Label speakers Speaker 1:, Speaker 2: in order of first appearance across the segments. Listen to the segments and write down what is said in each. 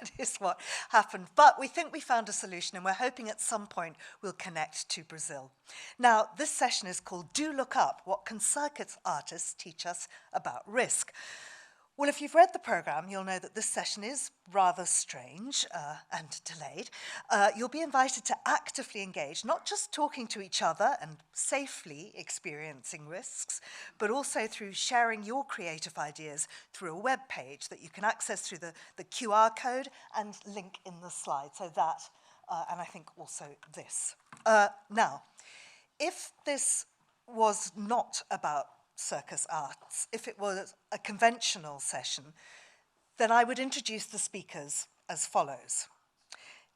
Speaker 1: That is what happened. But we think we found a solution, and we're hoping at some point we'll connect to Brazil. Now, this session is called Do Look Up, What Can Circus Artists Teach Us About Risk? Well, if you've read the programme, you'll know that this session is rather strange and delayed. You'll be invited to actively engage, not just talking to each other and safely experiencing risks, but also through sharing your creative ideas through a web page that you can access through the QR code and link in the slide. So that, and I think also this. Now, if this was not about circus arts, if it was a conventional session, then I would introduce the speakers as follows.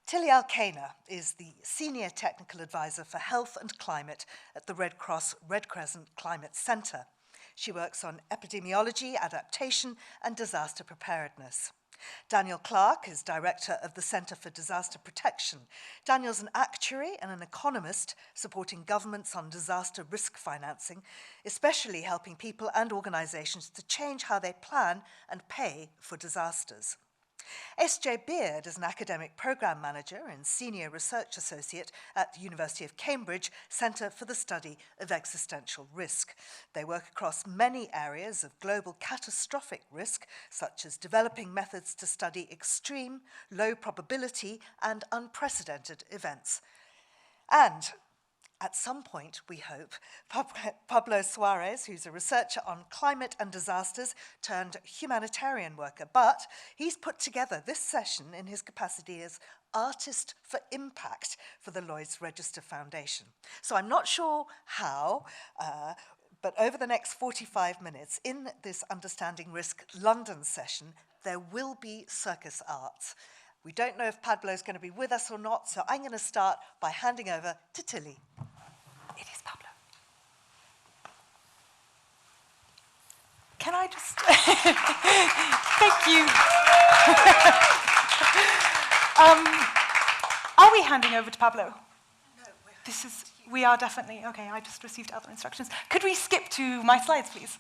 Speaker 1: Tilly Alcaina is the Senior Technical Advisor for Health and Climate at the Red Cross Red Crescent Climate Centre. She works on epidemiology, adaptation, and disaster preparedness. Daniel Clark is Director of the Centre for Disaster Protection. Daniel's an actuary and an economist supporting governments on disaster risk financing, especially helping people and organisations to change how they plan and pay for disasters. S.J. Beard is an academic programme manager and senior research associate at the University of Cambridge Centre for the Study of Existential Risk. They work across many areas of global catastrophic risk, such as developing methods to study extreme, low probability and unprecedented events. And at some point, we hope, Pablo Suarez, who's a researcher on climate and disasters turned humanitarian worker, but he's put together this session in his capacity as Artist for Impact for the Lloyd's Register Foundation. So I'm not sure how, but over the next 45 minutes in this Understanding Risk London session, there will be circus arts. We don't know if Pablo's going to be with us or not, so I'm going to start by handing over to Tilly. It is Pablo.
Speaker 2: Can I just... Thank you. Are we handing over to Pablo? No, we are definitely... Okay, I just received other instructions. Could we skip to my slides, please?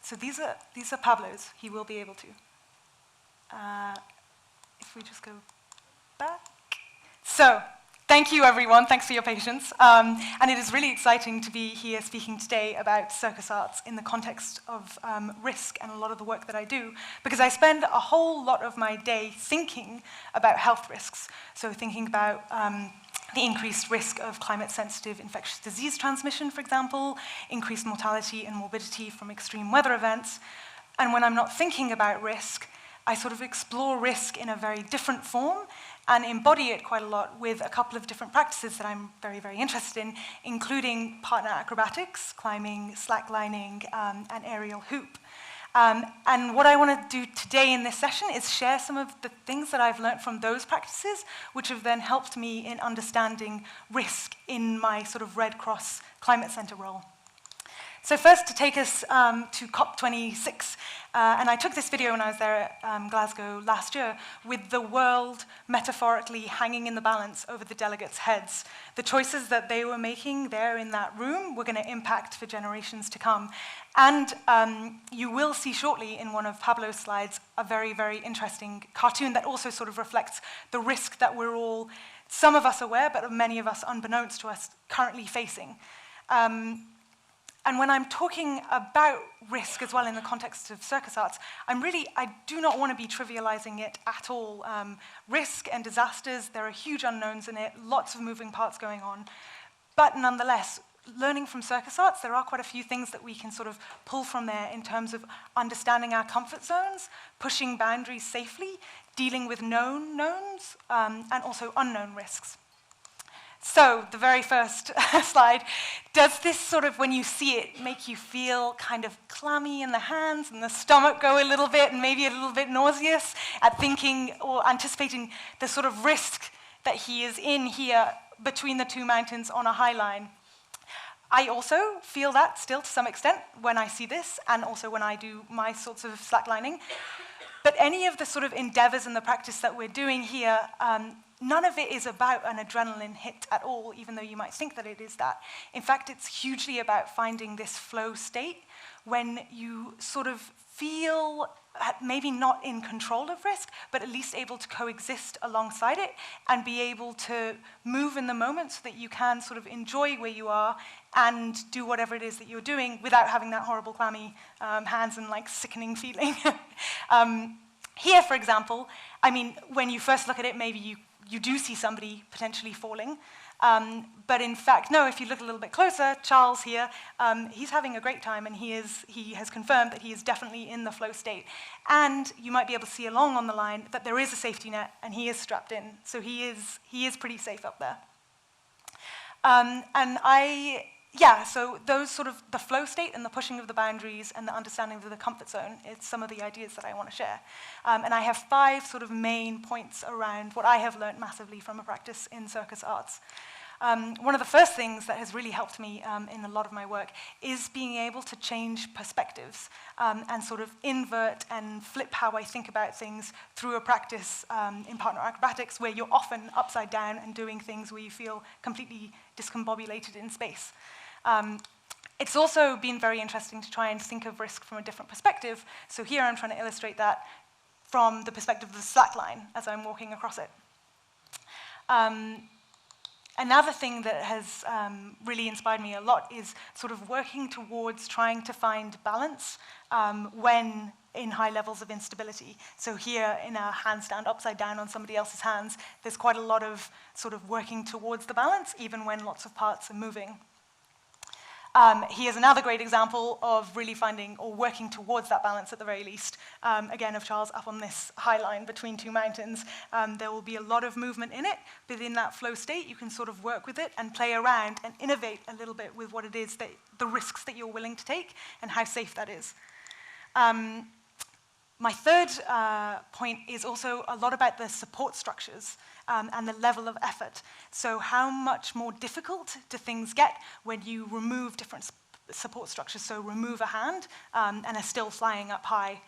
Speaker 2: So these are Pablo's. He will be able to. If we just go back. So, thank you, everyone. Thanks for your patience. And it is really exciting to be here speaking today about circus arts in the context of risk and a lot of the work that I do, because I spend a whole lot of my day thinking about health risks. So thinking about the increased risk of climate-sensitive infectious disease transmission, for example, increased mortality and morbidity from extreme weather events. And when I'm not thinking about risk, I sort of explore risk in a very different form and embody it quite a lot with a couple of different practices that I'm very, very interested in, including partner acrobatics, climbing, slacklining, and aerial hoop. And what I want to do today in this session is share some of the things that I've learned from those practices, which have then helped me in understanding risk in my sort of Red Cross Climate Centre role. So first, to take us to COP26, and I took this video when I was there at Glasgow last year, with the world metaphorically hanging in the balance over the delegates' heads. The choices that they were making there in that room were going to impact for generations to come. And you will see shortly in one of Pablo's slides a very, very interesting cartoon that also sort of reflects the risk that we're all, some of us aware, but many of us unbeknownst to us, currently facing. And when I'm talking about risk as well in the context of circus arts, I do not want to be trivializing it at all. Risk and disasters, there are huge unknowns in it, lots of moving parts going on. But nonetheless, learning from circus arts, there are quite a few things that we can sort of pull from there in terms of understanding our comfort zones, pushing boundaries safely, dealing with known knowns, and also unknown risks. So, the very first slide, does this sort of, when you see it, make you feel kind of clammy in the hands and the stomach go a little bit and maybe a little bit nauseous at thinking or anticipating the sort of risk that he is in here between the two mountains on a high line? I also feel that still to some extent when I see this and also when I do my sorts of slacklining. But any of the sort of endeavors and the practice that we're doing here none of it is about an adrenaline hit at all, even though you might think that it is that. In fact, it's hugely about finding this flow state when you sort of feel maybe not in control of risk, but at least able to coexist alongside it and be able to move in the moment so that you can sort of enjoy where you are and do whatever it is that you're doing without having that horrible clammy hands and like sickening feeling. Here, for example, I mean, when you first look at it, maybe you do see somebody potentially falling. But in fact, no, if you look a little bit closer, Charles here, he's having a great time, and he has confirmed that he is definitely in the flow state. And you might be able to see along on the line that there is a safety net, and he is strapped in. So he is pretty safe up there. So those sort of the flow state and the pushing of the boundaries and the understanding of the comfort zone is some of the ideas that I want to share. And I have 5 sort of main points around what I have learned massively from a practice in circus arts. One of the first things that has really helped me in a lot of my work is being able to change perspectives and sort of invert and flip how I think about things through a practice in partner acrobatics, where you're often upside down and doing things where you feel completely discombobulated in space. It's also been very interesting to try and think of risk from a different perspective. So here I'm trying to illustrate that from the perspective of the slack line as I'm walking across it. Another thing that has really inspired me a lot is sort of working towards trying to find balance when in high levels of instability. So here in a handstand upside down on somebody else's hands, there's quite a lot of sort of working towards the balance, even when lots of parts are moving. Here's another great example of really finding or working towards that balance at the very least. Again, of Charles up on this high line between 2 mountains. There will be a lot of movement in it, but in that flow state, you can sort of work with it and play around and innovate a little bit with what it is that the risks that you're willing to take and how safe that is. My third point is also a lot about the support structures and the level of effort. So how much more difficult do things get when you remove different support structures? So remove a hand and are still flying up high.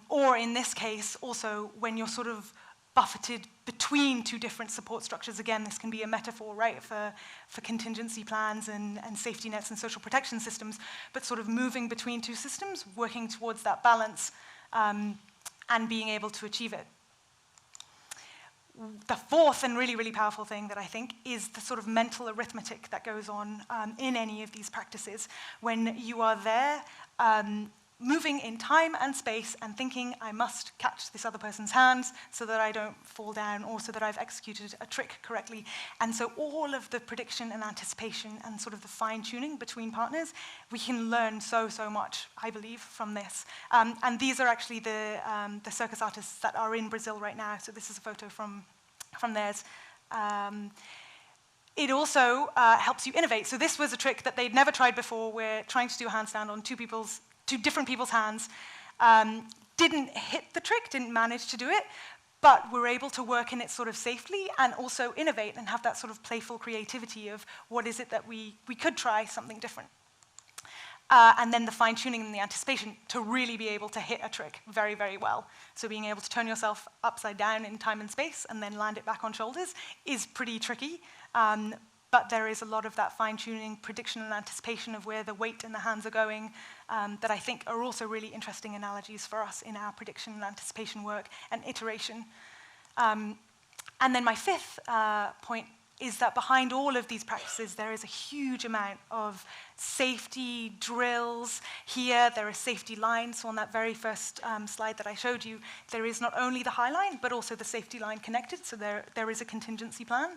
Speaker 2: Or in this case, also when you're sort of buffeted between 2 different support structures. Again, this can be a metaphor, right, for contingency plans and safety nets and social protection systems, but sort of moving between 2 systems, working towards that balance, and being able to achieve it. The fourth and really, really powerful thing that I think is the sort of mental arithmetic that goes on in any of these practices. When you are there, moving in time and space and thinking, I must catch this other person's hands so that I don't fall down or so that I've executed a trick correctly. And so all of the prediction and anticipation and sort of the fine-tuning between partners, we can learn so much, I believe, from this. And these are actually the circus artists that are in Brazil right now. So this is a photo from theirs. It also helps you innovate. So this was a trick that they'd never tried before. We're trying to do a handstand on two different people's hands. Didn't hit the trick, didn't manage to do it, but we're able to work in it sort of safely and also innovate and have that sort of playful creativity of what is it that we could try something different. And then the fine-tuning and the anticipation to really be able to hit a trick very, very well. So being able to turn yourself upside down in time and space and then land it back on shoulders is pretty tricky. But there is a lot of that fine-tuning, prediction and anticipation of where the weight and the hands are going that I think are also really interesting analogies for us in our prediction and anticipation work and iteration. And then my fifth point is that behind all of these practices, there is a huge amount of safety drills. Here, there are safety lines. So on that very first slide that I showed you, there is not only the high line, but also the safety line connected. So there is a contingency plan.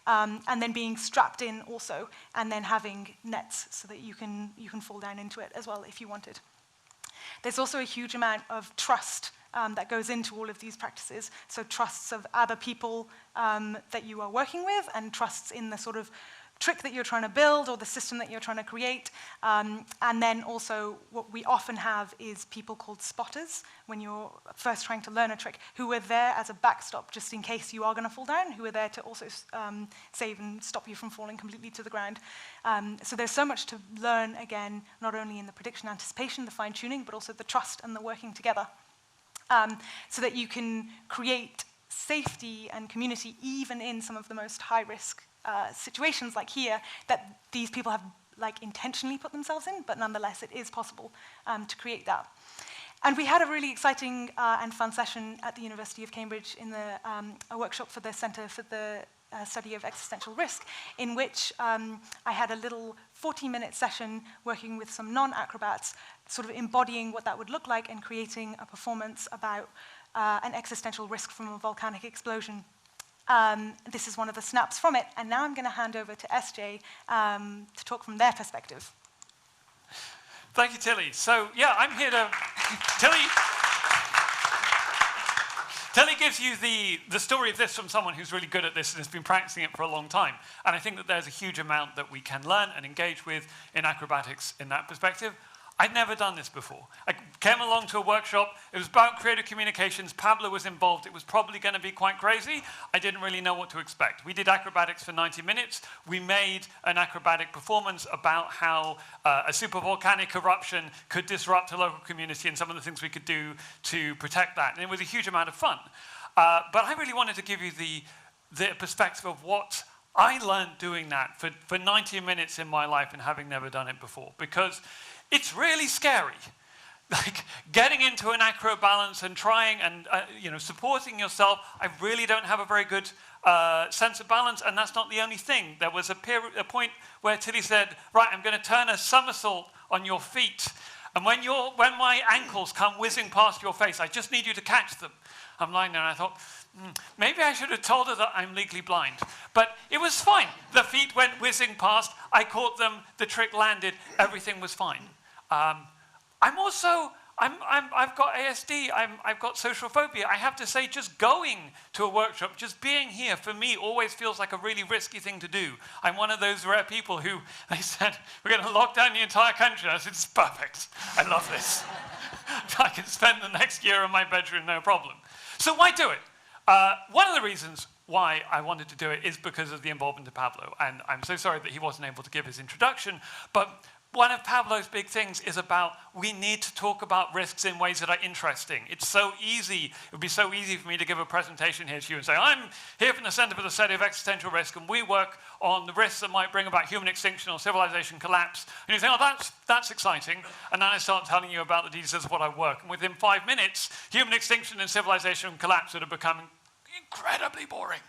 Speaker 2: And then being strapped in also, and then having nets so that you can fall down into it as well if you wanted. There's also a huge amount of trust that goes into all of these practices. So trusts of other people that you are working with, and trusts in the sort of trick that you're trying to build or the system that you're trying to create. And then also what we often have is people called spotters when you're first trying to learn a trick, who are there as a backstop just in case you are going to fall down, who are there to also save and stop you from falling completely to the ground. So there's so much to learn, again, not only in the prediction, anticipation, the fine-tuning, but also the trust and the working together. So that you can create safety and community, even in some of the most high-risk situations like here, that these people have intentionally put themselves in, but nonetheless it is possible to create that. And we had a really exciting and fun session at the University of Cambridge in a workshop for the Centre for the Study of Existential Risk, in which I had a little 40-minute session working with some non-acrobats, sort of embodying what that would look like and creating a performance about an existential risk from a volcanic explosion. This is one of the snaps from it, and now I'm going to hand over to SJ to talk from their perspective.
Speaker 3: Thank you, Tilly. So, yeah, I'm here to... Tilly gives you the story of this from someone who's really good at this and has been practicing it for a long time. And I think that there's a huge amount that we can learn and engage with in acrobatics in that perspective. I'd never done this before. I came along to a workshop. It was about creative communications. Pablo was involved. It was probably going to be quite crazy. I didn't really know what to expect. We did acrobatics for 90 minutes. We made an acrobatic performance about how a supervolcanic eruption could disrupt a local community and some of the things we could do to protect that. And it was a huge amount of fun. But I really wanted to give you the perspective of what I learned doing that for 90 minutes in my life and having never done it before. Because it's really scary, like getting into an acro balance and trying and supporting yourself. I really don't have a very good sense of balance, and that's not the only thing. There was a point where Tilly said, "Right, I'm going to turn a somersault on your feet, and when my ankles come whizzing past your face, I just need you to catch them." I'm lying there, and I thought, maybe I should have told her that I'm legally blind. But it was fine. The feet went whizzing past. I caught them. The trick landed. Everything was fine. I've got ASD, I've got social phobia. I have to say, just going to a workshop, just being here, for me, always feels like a really risky thing to do. I'm one of those rare people who, they said, we're going to lock down the entire country. I said, it's perfect. I love this. I can spend the next year in my bedroom, no problem. So why do it? One of the reasons why I wanted to do it is because of the involvement of Pablo. And I'm so sorry that he wasn't able to give his introduction, but one of Pablo's big things is about we need to talk about risks in ways that are interesting. It's so easy. It would be so easy for me to give a presentation here to you and say, I'm here from the Centre for the Study of Existential Risk, and we work on the risks that might bring about human extinction or civilization collapse. And you think, oh, that's exciting. And then I start telling you about the details of what I work. And within 5 minutes, human extinction and civilization collapse would have become incredibly boring,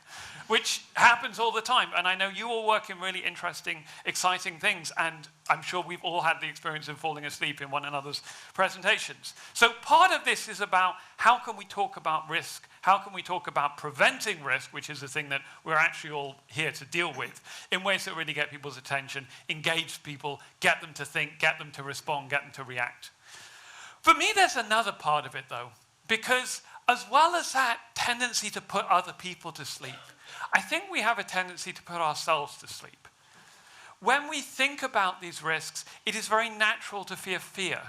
Speaker 3: which happens all the time. And I know you all work in really interesting, exciting things, and I'm sure we've all had the experience of falling asleep in one another's presentations. So part of this is about how can we talk about risk, how can we talk about preventing risk, which is the thing that we're actually all here to deal with, in ways that really get people's attention, engage people, get them to think, get them to respond, get them to react. For me, there's another part of it, though, because as well as that tendency to put other people to sleep, I think we have a tendency to put ourselves to sleep. When we think about these risks, it is very natural to fear fear.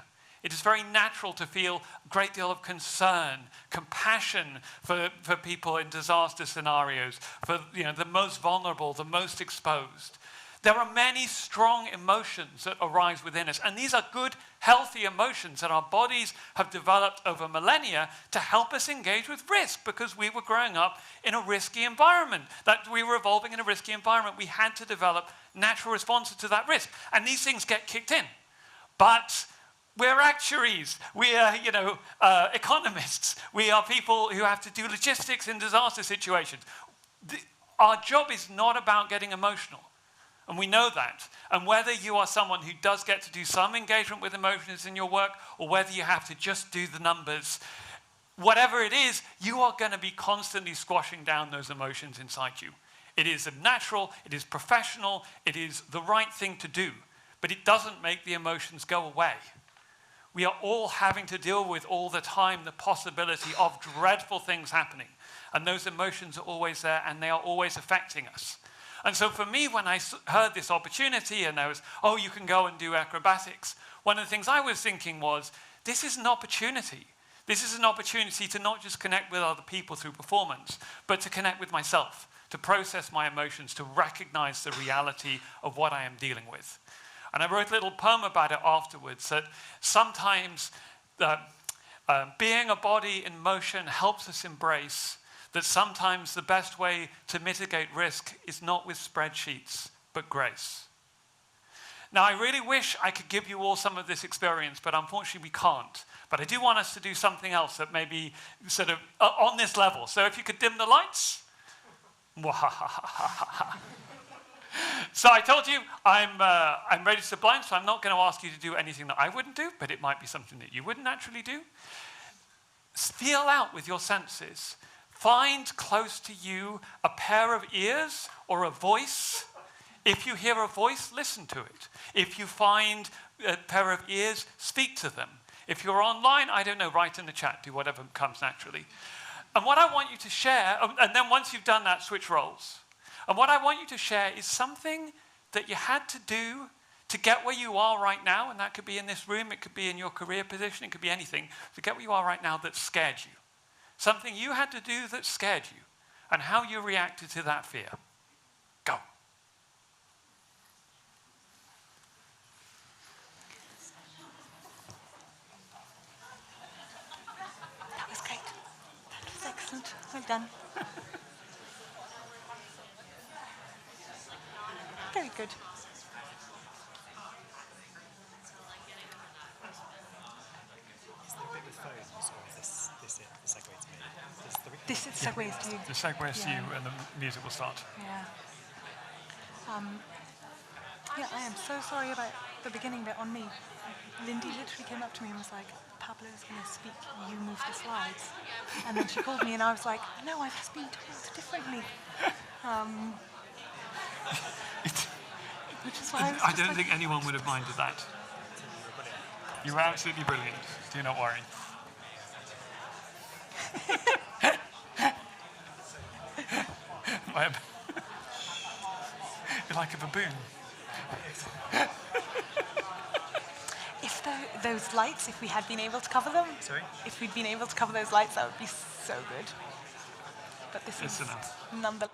Speaker 3: It is very natural to feel a great deal of concern, compassion for people in disaster scenarios, for the most vulnerable, the most exposed. There are many strong emotions that arise within us, and these are good, healthy emotions that our bodies have developed over millennia to help us engage with risk, because we were growing up in a risky environment, that we were evolving in a risky environment. We had to develop natural responses to that risk, and these things get kicked in. But we're actuaries, we are economists, we are people who have to do logistics in disaster situations. Our job is not about getting emotional. And we know that. And whether you are someone who does get to do some engagement with emotions in your work, or whether you have to just do the numbers, whatever it is, you are going to be constantly squashing down those emotions inside you. It is natural, it is professional, it is the right thing to do. But it doesn't make the emotions go away. We are all having to deal with all the time the possibility of dreadful things happening. And those emotions are always there, and they are always affecting us. And so for me, when I heard this opportunity and there was, oh, you can go and do acrobatics, one of the things I was thinking was, this is an opportunity. This is an opportunity to not just connect with other people through performance, but to connect with myself, to process my emotions, to recognize the reality of what I am dealing with. And I wrote a little poem about it afterwards, that sometimes being a body in motion helps us embrace that sometimes the best way to mitigate risk is not with spreadsheets, but grace. Now, I really wish I could give you all some of this experience, but unfortunately we can't. But I do want us to do something else that may be sort of on this level. So if you could dim the lights. So I told you I'm registered blind, so I'm not going to ask you to do anything that I wouldn't do, but it might be something that you wouldn't naturally do. Feel out with your senses. Find close to you a pair of ears or a voice. If you hear a voice, listen to it. If you find a pair of ears, speak to them. If you're online, I don't know, write in the chat, do whatever comes naturally. And what I want you to share, and then once you've done that, switch roles. And what I want you to share is something that you had to do to get where you are right now, and that could be in this room, it could be in your career position, it could be anything, to get where you are right now that scared you. Something you had to do that scared you, and how you reacted to that fear. Go.
Speaker 2: That was great. That was excellent. Well done. Very good. This segues to you.
Speaker 3: The segues to you, and the music will start.
Speaker 2: Yeah. Yeah, I am so sorry about the beginning bit on me. Lindy literally came up to me and was like, Pablo's going to speak, you move the slides. And then she called me and I was like, no, I've just been told differently. Which is why
Speaker 3: I don't think anyone would have minded that. You were absolutely brilliant. Do not worry. You're like a baboon.
Speaker 2: If those lights, if we had been able to cover them,
Speaker 3: Sorry?
Speaker 2: If we'd been able to cover those lights, that would be so good. But this is nonetheless.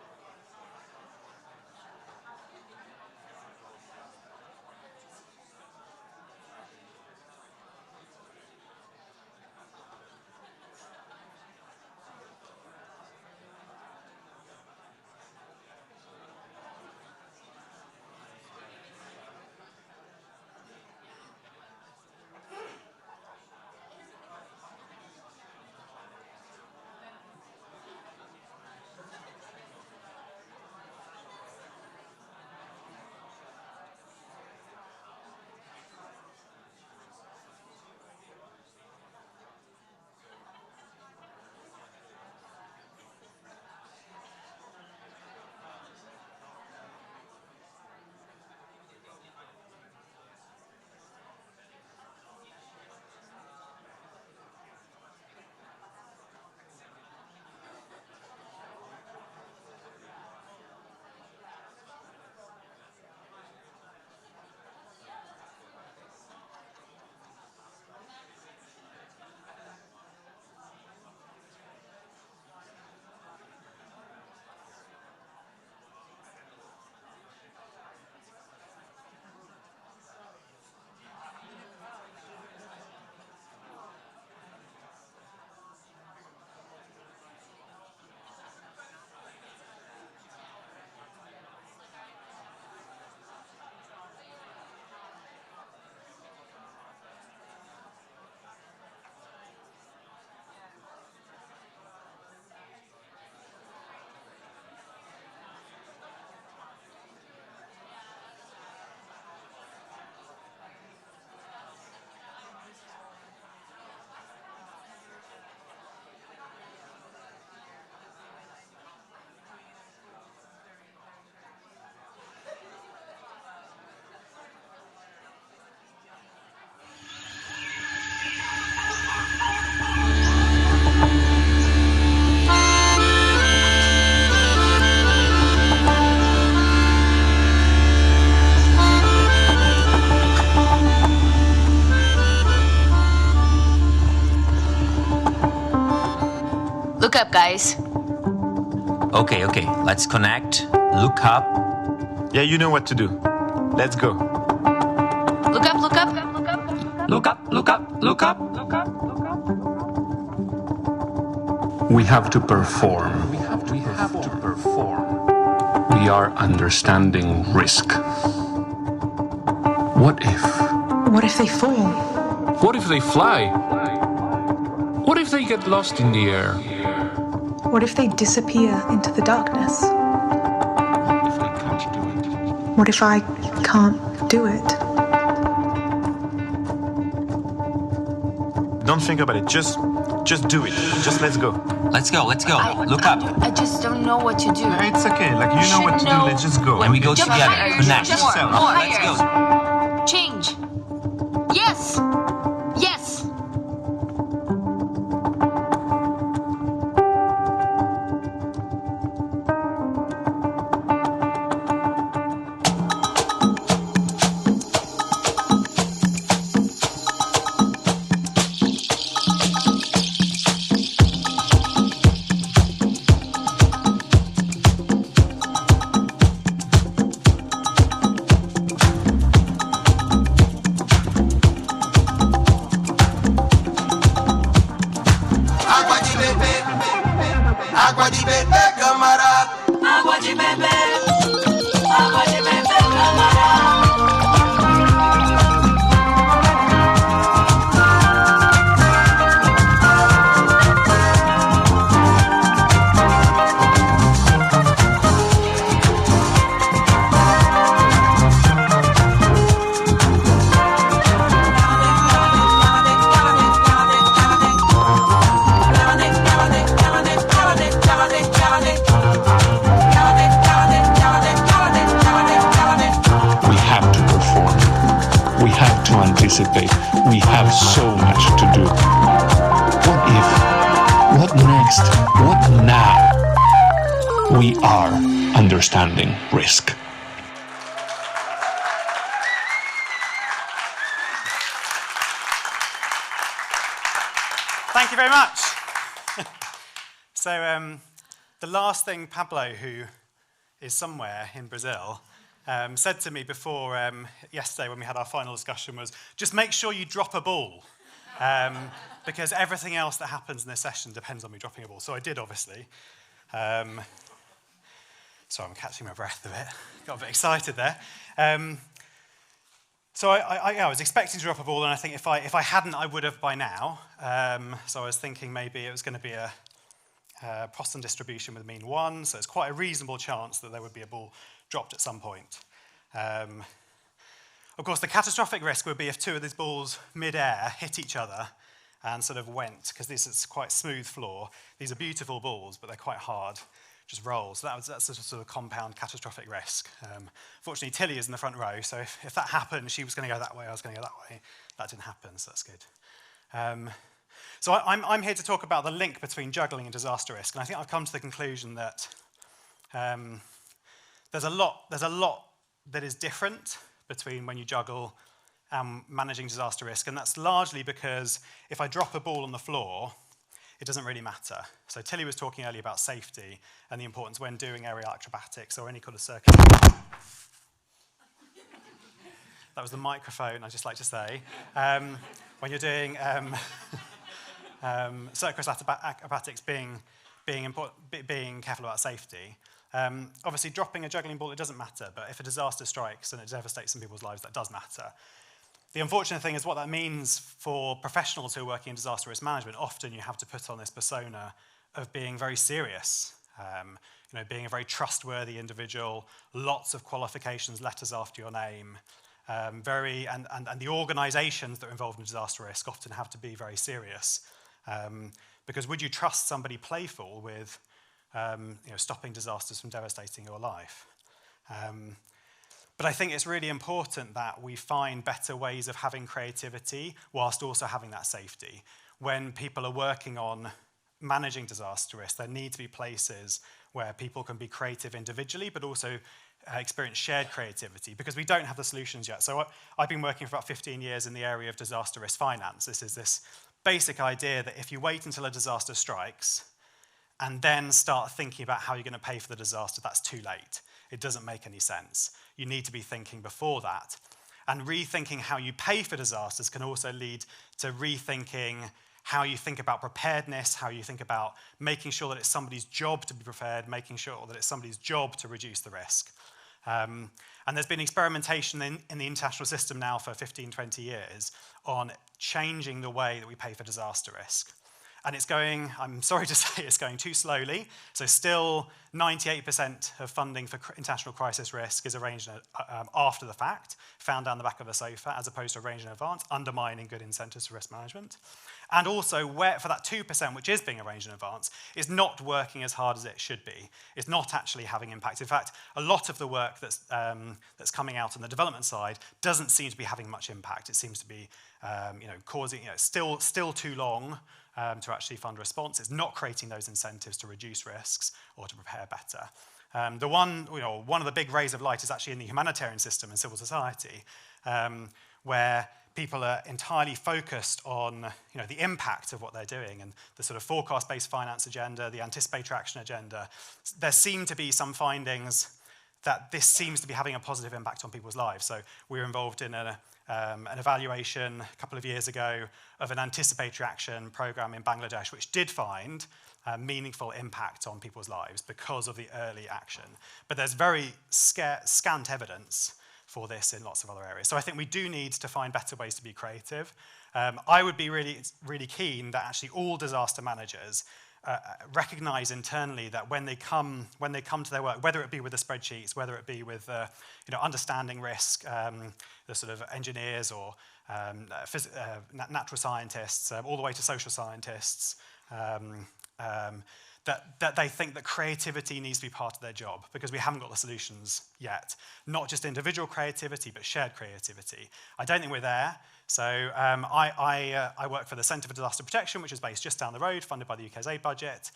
Speaker 4: Look up, guys.
Speaker 5: Okay, let's connect, look up.
Speaker 6: Yeah, you know what to do. Let's go.
Speaker 4: Look up, look up.
Speaker 5: Look up, look up, look up, look up, look up.
Speaker 7: We have to perform. We have to perform. We are understanding risk. What if?
Speaker 8: What if they fall?
Speaker 7: What if they fly? What if they get lost in the air?
Speaker 8: What if they disappear into the darkness?
Speaker 7: What if they can't do it?
Speaker 8: What if I can't do it?
Speaker 6: Don't think about it. Just do it. Just let's go.
Speaker 5: Let's go. Look up.
Speaker 4: I just don't know what to do.
Speaker 6: It's okay. Like you know what to do. Let's just go.
Speaker 5: And we go
Speaker 4: Jump
Speaker 5: together.
Speaker 4: higher,
Speaker 5: Connect.
Speaker 4: just more
Speaker 5: Let's
Speaker 4: higher.
Speaker 5: go.
Speaker 4: Change. Yes. Yes.
Speaker 9: Água de beber, camarada. Água de beber. Água de beber, camarada.
Speaker 7: Anticipate. We have so much to do. What if? What next? What now? We are understanding risk.
Speaker 10: Thank you very much. So the last thing Pablo, who is somewhere in Brazil, said to me before yesterday when we had our final discussion was, just make sure you drop a ball, because everything else that happens in this session depends on me dropping a ball. So I did, obviously. Sorry, I'm catching my breath a bit. Got a bit excited there. So I was expecting to drop a ball, and I think if I hadn't, I would have by now. So I was thinking maybe it was going to be a Poisson distribution with mean 1, so it's quite a reasonable chance that there would be a ball dropped at some point. Of course, the catastrophic risk would be if two of these balls mid-air hit each other and sort of went, because this is quite smooth floor. These are beautiful balls, but they're quite hard, just roll. So that's a sort of compound catastrophic risk. Fortunately, Tilly is in the front row, so if that happened, she was going to go that way, I was going to go that way. That didn't happen, so that's good. So I'm here to talk about the link between juggling and disaster risk, and I think I've come to the conclusion that there's a lot that is different between when you juggle and managing disaster risk, and that's largely because if I drop a ball on the floor, it doesn't really matter. So Tilly was talking earlier about safety and the importance when doing aerial acrobatics or any kind of circus. That was the microphone, I'd just like to say. When you're doing circus acrobatics, being careful about safety. Obviously, dropping a juggling ball, it doesn't matter, but if a disaster strikes and it devastates some people's lives, that does matter. The unfortunate thing is what that means for professionals who are working in disaster risk management. Often you have to put on this persona of being very serious, being a very trustworthy individual, lots of qualifications, letters after your name, and the organisations that are involved in disaster risk often have to be very serious. Because would you trust somebody playful with stopping disasters from devastating your life? But I think it's really important that we find better ways of having creativity whilst also having that safety. When people are working on managing disaster risk, there need to be places where people can be creative individually, but also experience shared creativity, because we don't have the solutions yet. So I've been working for about 15 years in the area of disaster risk finance. This is this basic idea that if you wait until a disaster strikes and then start thinking about how you're going to pay for the disaster, that's too late. It doesn't make any sense. You need to be thinking before that. And rethinking how you pay for disasters can also lead to rethinking how you think about preparedness, how you think about making sure that it's somebody's job to be prepared, making sure that it's somebody's job to reduce the risk. And there's been experimentation in the international system now for 15, 20 years on changing the way that we pay for disaster risk. And it's going, I'm sorry to say, it's going too slowly. So still 98% of funding for international crisis risk is arranged after the fact, found down the back of the sofa, as opposed to arranged in advance, undermining good incentives for risk management. And also, where for that 2% which is being arranged in advance, is not working as hard as it should be. It's not actually having impact. In fact, a lot of the work that's coming out on the development side doesn't seem to be having much impact. It seems to be causing, still too long to actually fund a response. It's not creating those incentives to reduce risks or to prepare better. One of the big rays of light is actually in the humanitarian system and civil society, where people are entirely focused on the impact of what they're doing and the sort of forecast-based finance agenda, the anticipatory action agenda. There seem to be some findings that this seems to be having a positive impact on people's lives. So we were involved in an evaluation a couple of years ago of an anticipatory action program in Bangladesh, which did find meaningful impact on people's lives because of the early action. But there's very scant evidence for this in lots of other areas. So I think we do need to find better ways to be creative. I would be really, really keen that actually all disaster managers recognize internally that when they come to their work, whether it be with the spreadsheets, whether it be with understanding risk, the sort of engineers or natural scientists, all the way to social scientists, that they think that creativity needs to be part of their job, because we haven't got the solutions yet. Not just individual creativity, but shared creativity. I don't think we're there. So I work for the Centre for Disaster Protection, which is based just down the road, funded by the UK's aid budget.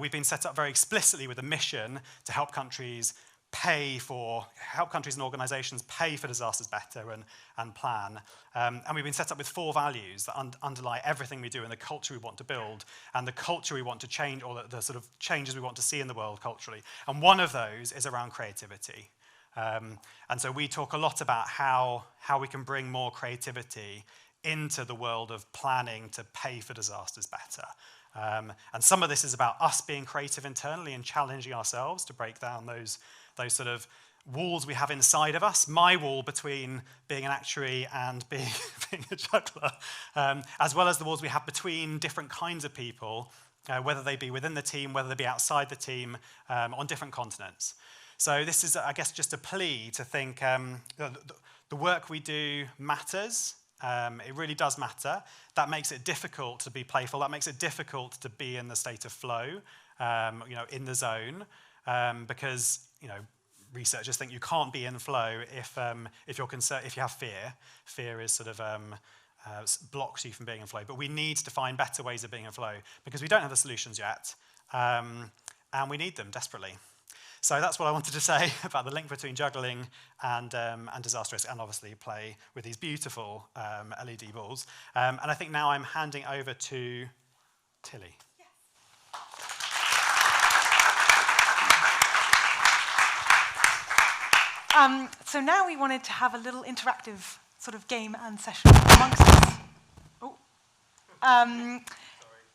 Speaker 10: We've been set up very explicitly with a mission to help countries and organisations pay for disasters better and plan. And we've been set up with 4 values that underlie everything we do and the culture we want to build and the culture we want to change, or the sort of changes we want to see in the world culturally. And one of those is around creativity. And so we talk a lot about how we can bring more creativity into the world of planning to pay for disasters better. And some of this is about us being creative internally and challenging ourselves to break down those sort of walls we have inside of us. My wall between being an actuary and being a juggler, as well as the walls we have between different kinds of people, whether they be within the team, whether they be outside the team, on different continents. So this is, I guess, just a plea to think the work we do matters. It really does matter. That makes it difficult to be playful. That makes it difficult to be in the state of flow, in the zone, because researchers think you can't be in flow if you have fear. Fear is sort of blocks you from being in flow. But we need to find better ways of being in flow because we don't have the solutions yet, and we need them desperately. So that's what I wanted to say about the link between juggling and disaster risk, and obviously play with these beautiful LED balls. And I think now I'm handing over to Tilly.
Speaker 2: So now we wanted to have a little interactive sort of game and session amongst us.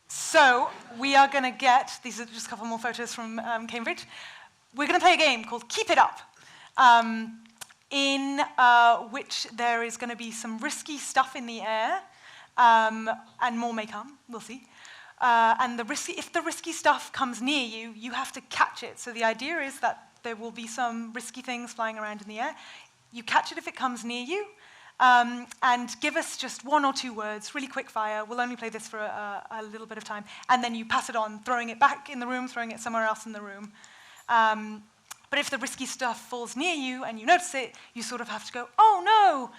Speaker 2: So we are going to get, these are just a couple more photos from Cambridge. We're going to play a game called Keep It Up, in which there is going to be some risky stuff in the air, and more may come, we'll see. And if the risky stuff comes near you, you have to catch it. So the idea is that there will be some risky things flying around in the air. You catch it if it comes near you, and give us just 1 or 2 words, really quick fire. We'll only play this for a little bit of time. And then you pass it on, throwing it back in the room, throwing it somewhere else in the room. But if the risky stuff falls near you and you notice it, you sort of have to go, oh no,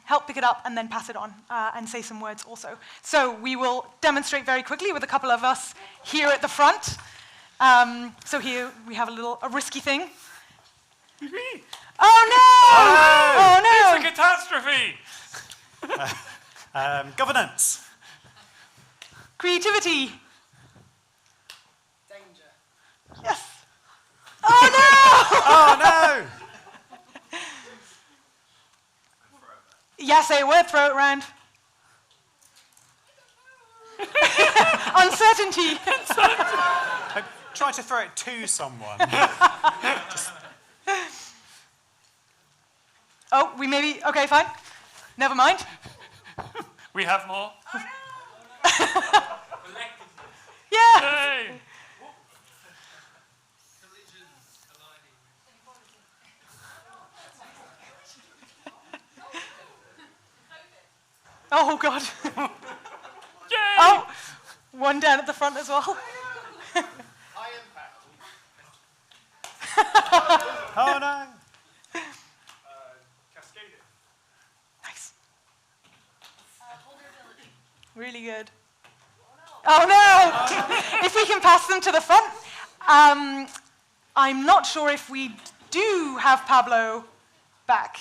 Speaker 2: help pick it up and then pass it on and say some words also. So we will demonstrate very quickly with a couple of us here at the front. So here we have a risky thing. Oh no! Oh no!
Speaker 3: It's a catastrophe!
Speaker 10: Governance.
Speaker 2: Creativity.
Speaker 9: Danger.
Speaker 2: Yes. Oh no!
Speaker 10: Oh no!
Speaker 2: Yeah, say a word, throw it around. Uncertainty.
Speaker 10: Try to throw it to someone.
Speaker 2: Oh, we maybe, okay, fine. Never mind.
Speaker 3: We have more.
Speaker 2: Yeah.
Speaker 3: Yay!
Speaker 2: Oh, God.
Speaker 3: Yay!
Speaker 2: Oh, one down at the front as well.
Speaker 10: Oh, no.
Speaker 2: Nice. Really good. Oh, no! If we can pass them to the front. I'm not sure if we do have Pablo back.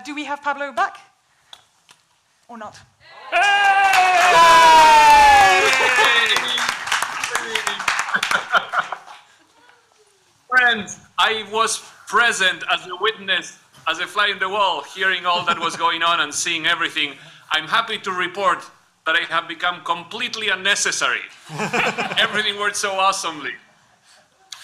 Speaker 2: Do we have Pablo back? Or not?
Speaker 11: Friends, I was present as a witness, as a fly on the wall, hearing all that was going on and seeing everything. I'm happy to report that I have become completely unnecessary. Everything worked so awesomely.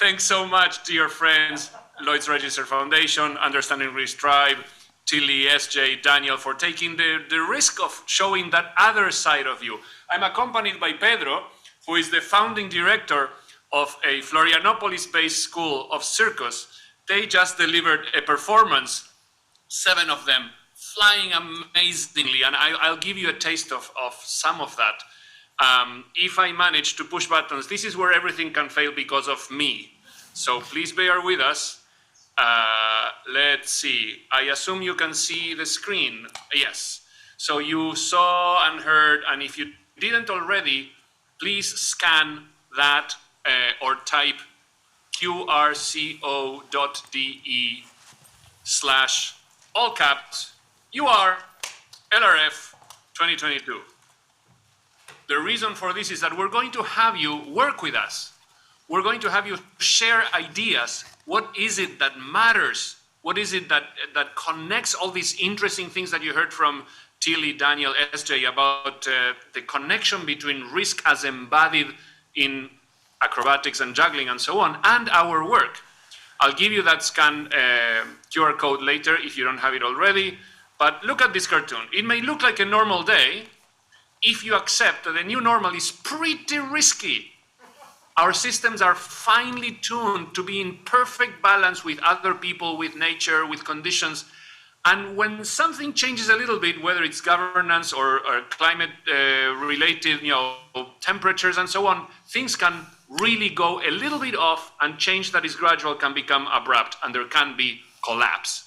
Speaker 11: Thanks so much, dear friends, Lloyd's Register Foundation, Understanding Risk Tribe, Tilly, SJ, Daniel, for taking the risk of showing that other side of you. I'm accompanied by Pedro, who is the founding director of a Florianopolis-based school of Circus. They just delivered a performance, 7 of them, flying amazingly, and I'll give you a taste of some of that. If I manage to push buttons, this is where everything can fail because of me. So please bear with us. Let's see. I assume you can see the screen. Yes. So you saw and heard, and if you didn't already, please scan that or type qrco.de/all caps UR LRF 2022. The reason for this is that we're going to have you work with us. We're going to have you share ideas. What is it that matters? What is it that connects all these interesting things that you heard from Tilly, Daniel, SJ about the connection between risk as embodied in acrobatics and juggling and so on, and our work. I'll give you that scan QR code later if you don't have it already, but look at this cartoon. It may look like a normal day if you accept that the new normal is pretty risky. Our systems are finely tuned to be in perfect balance with other people, with nature, with conditions. And when something changes a little bit, whether it's governance or climate related, temperatures and so on, things can really go a little bit off, and change that is gradual can become abrupt, and there can be collapse.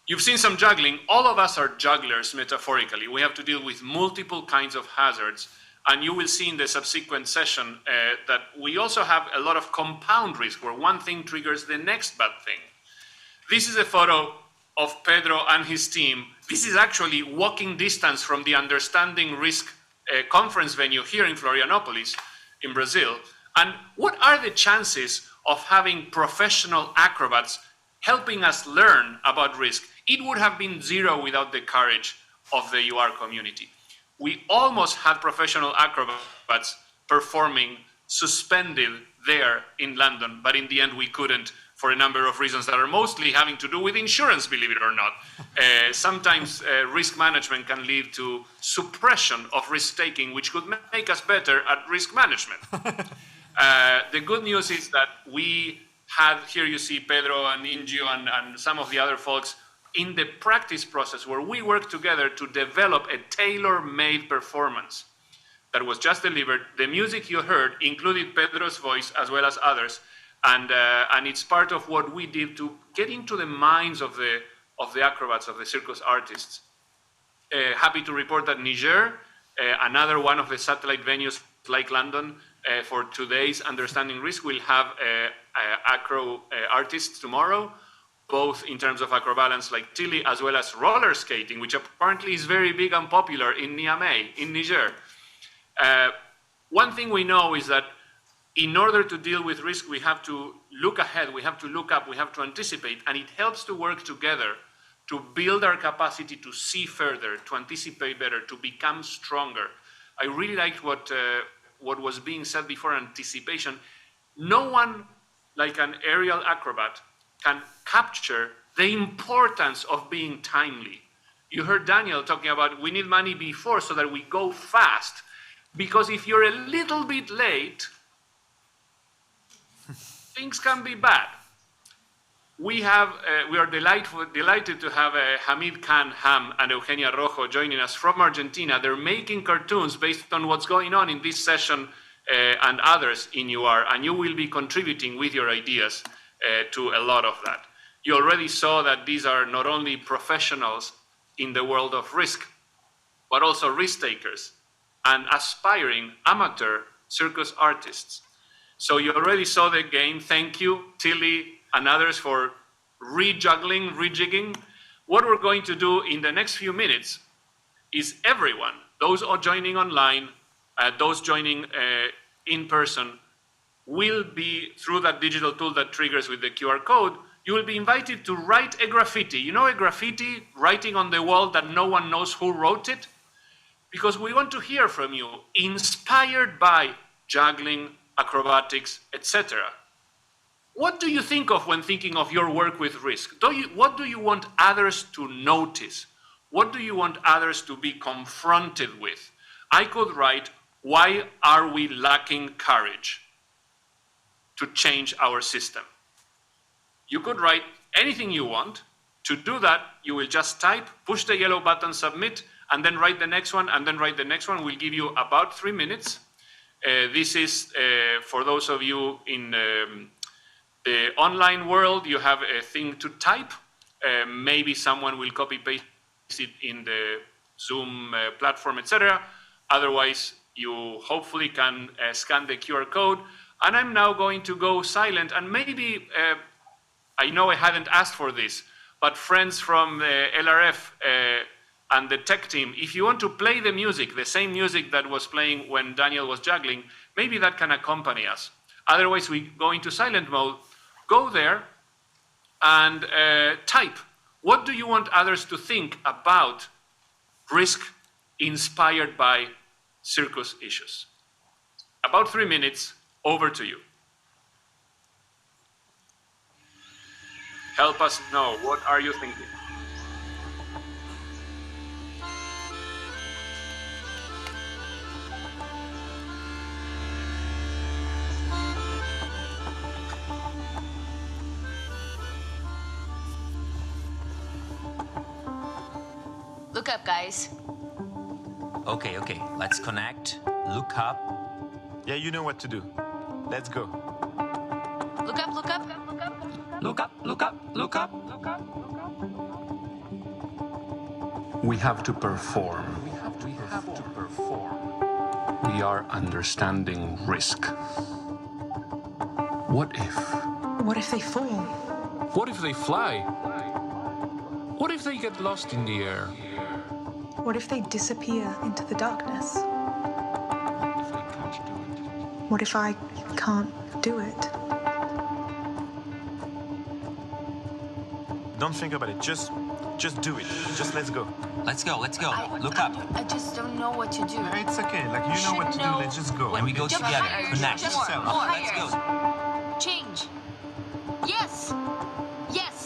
Speaker 11: You've seen some juggling. All of us are jugglers, metaphorically. We have to deal with multiple kinds of hazards. And you will see in the subsequent session that we also have a lot of compound risk, where one thing triggers the next bad thing. This is a photo of Pedro and his team. This is actually walking distance from the Understanding Risk conference venue here in Florianopolis, in Brazil. And what are the chances of having professional acrobats helping us learn about risk? It would have been zero without the courage of the UR community. We almost had professional acrobats performing suspended there in London, but in the end we couldn't for a number of reasons that are mostly having to do with insurance, believe it or not. Sometimes risk management can lead to suppression of risk-taking, which could make us better at risk management. The good news is that we had, here you see Pedro and Ingio and some of the other folks in the practice process where we worked together to develop a tailor-made performance that was just delivered. The music you heard included Pedro's voice as well as others, and it's part of what we did to get into the minds of the acrobats, of the circus artists. Happy to report that Niger, another one of the satellite venues like London, for today's Understanding Risk, will have acro artists tomorrow, both in terms of acrobalance like Tilly, as well as roller skating, which apparently is very big and popular in Niamey, in Niger. One thing we know is that in order to deal with risk, we have to look ahead, we have to look up, we have to anticipate, and it helps to work together to build our capacity to see further, to anticipate better, to become stronger. I really liked what was being said before, anticipation. No one, like an aerial acrobat, can capture the importance of being timely. You heard Daniel talking about we need money before so that we go fast, because if you're a little bit late, things can be bad. We are delighted to have Hamid Khan Ham and Eugenia Rojo joining us from Argentina. They're making cartoons based on what's going on in this session and others in UR, and you will be contributing with your ideas to a lot of that. You already saw that these are not only professionals in the world of risk, but also risk takers and aspiring amateur circus artists. So you already saw the game. Thank you, Tilly and others, for rejuggling, rejigging. What we're going to do in the next few minutes is everyone, those joining online, those joining in person, will be, through that digital tool that triggers with the QR code, you will be invited to write a graffiti. You know, a graffiti, writing on the wall that no one knows who wrote it? Because we want to hear from you, inspired by juggling, acrobatics, etc. What do you think of when thinking of your work with risk? What do you want others to notice? What do you want others to be confronted with? I could write, why are we lacking courage to change our system? You could write anything you want. To do that, you will just type, push the yellow button, submit, and then write the next one, and then write the next one. We'll give you about 3 minutes. This is, for those of you in the online world, you have a thing to type. Maybe someone will copy-paste it in the Zoom platform, etc. Otherwise, you hopefully can scan the QR code. And I'm now going to go silent, and maybe, I know I hadn't asked for this, but friends from the LRF and the tech team, if you want to play the music, the same music that was playing when Daniel was juggling, maybe that can accompany us. Otherwise, we go into silent mode. Go there and type. What do you want others to think about risk inspired by circus issues? About 3 minutes, over to you. Help us know, what are you thinking?
Speaker 4: Look up, guys.
Speaker 5: Okay, let's connect. Look up.
Speaker 6: Yeah, you know what to do. Let's go.
Speaker 4: Look up, look up.
Speaker 5: Look up, look up, look up.
Speaker 7: We have to perform. We are understanding risk. What if?
Speaker 8: What if they fall?
Speaker 12: What if they fly? What if they get lost in the air?
Speaker 8: What if they disappear into the darkness? What if I can't do it?
Speaker 6: Don't think about it. Just do it. Just let's go.
Speaker 5: Let's go. Look up.
Speaker 4: I just don't know what to do.
Speaker 6: It's okay. Like, you know what to do. Let's just go.
Speaker 5: And we go
Speaker 4: Jump
Speaker 5: together.
Speaker 4: higher.
Speaker 5: Connect.
Speaker 4: Jump more.
Speaker 5: Let's go.
Speaker 4: Change. Yes. Yes.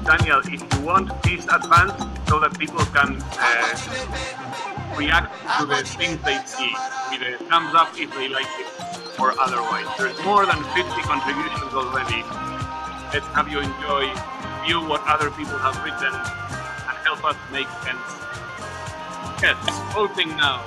Speaker 11: Daniel, if you want, please advance so that people can react to the things they see with a thumbs up if they like it or otherwise. There's more than 50 contributions already. Let's have you enjoy, view what other people have written, and help us make sense. Yes, voting now.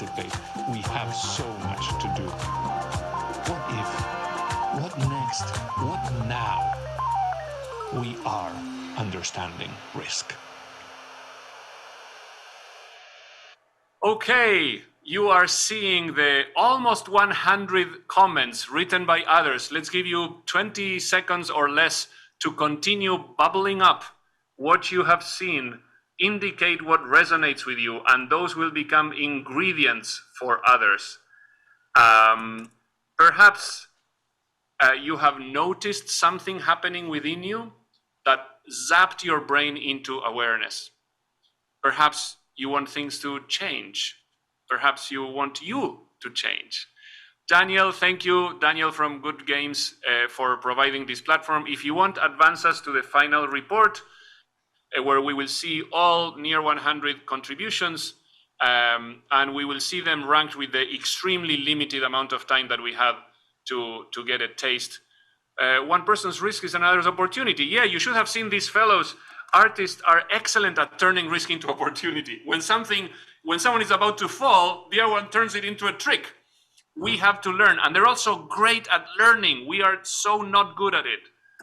Speaker 7: participate. We have so much to do. What if? What next? What now? We are understanding risk.
Speaker 11: Okay, you are seeing the almost 100 comments written by others. Let's give you 20 seconds or less to continue bubbling up what you have seen, indicate what resonates with you, and those will become ingredients for others. Perhaps you have noticed something happening within you that zapped your brain into awareness. Perhaps you want things to change. Perhaps you want you to change. Daniel, thank you, Daniel from Good Games, for providing this platform. If you want, advance us to the final report, where we will see all near 100 contributions, and we will see them ranked with the extremely limited amount of time that we have to get a taste. One person's risk is another's opportunity. Yeah, you should have seen these fellows. Artists are excellent at turning risk into opportunity. When someone is about to fall, the other one turns it into a trick. We have to learn, and they're also great at learning. We are so not good at it.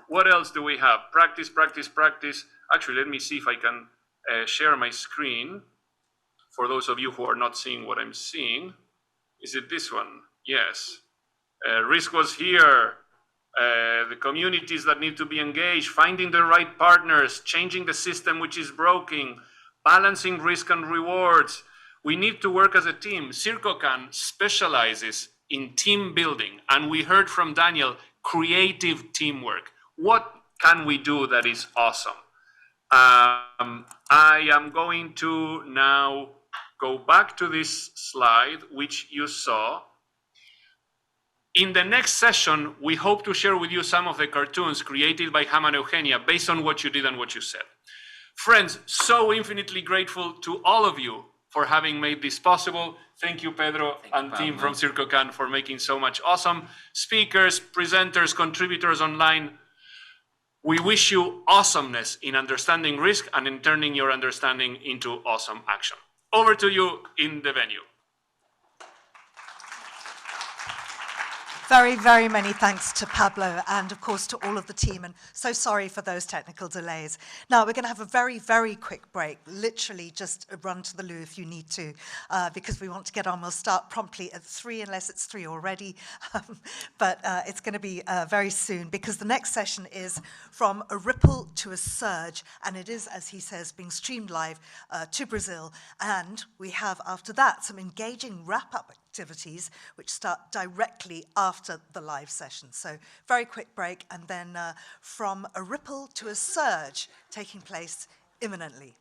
Speaker 11: What else do we have? Practice, practice, practice. Actually, let me see if I can share my screen for those of you who are not seeing what I'm seeing. Is it this one? Yes. Risk was here. The communities that need to be engaged, finding the right partners, changing the system which is broken, balancing risk and rewards. We need to work as a team. Circus specializes in team building, and we heard from Daniel, creative teamwork. What can we do that is awesome? I am going to now go back to this slide, which you saw. In the next session, we hope to share with you some of the cartoons created by Ham and Eugenia based on what you did and what you said. Friends, so infinitely grateful to all of you for having made this possible. Thank you, Pedro and team from Circus for making so much awesome. Speakers, presenters, contributors online, we wish you awesomeness in understanding risk and in turning your understanding into awesome action. Over to you in the venue.
Speaker 1: Very, very many thanks to Pablo and, of course, to all of the team. And so sorry for those technical delays. Now, we're going to have a very, very quick break. Literally just run to the loo if you need to, because we want to get on. We'll start promptly at 3, unless it's 3 already. But it's going to be very soon, because the next session is From a Ripple to a Surge. And it is, as he says, being streamed live to Brazil. And we have, after that, some engaging wrap-up activities which start directly after the live session. So very quick break, and then From a Ripple to a Surge taking place imminently.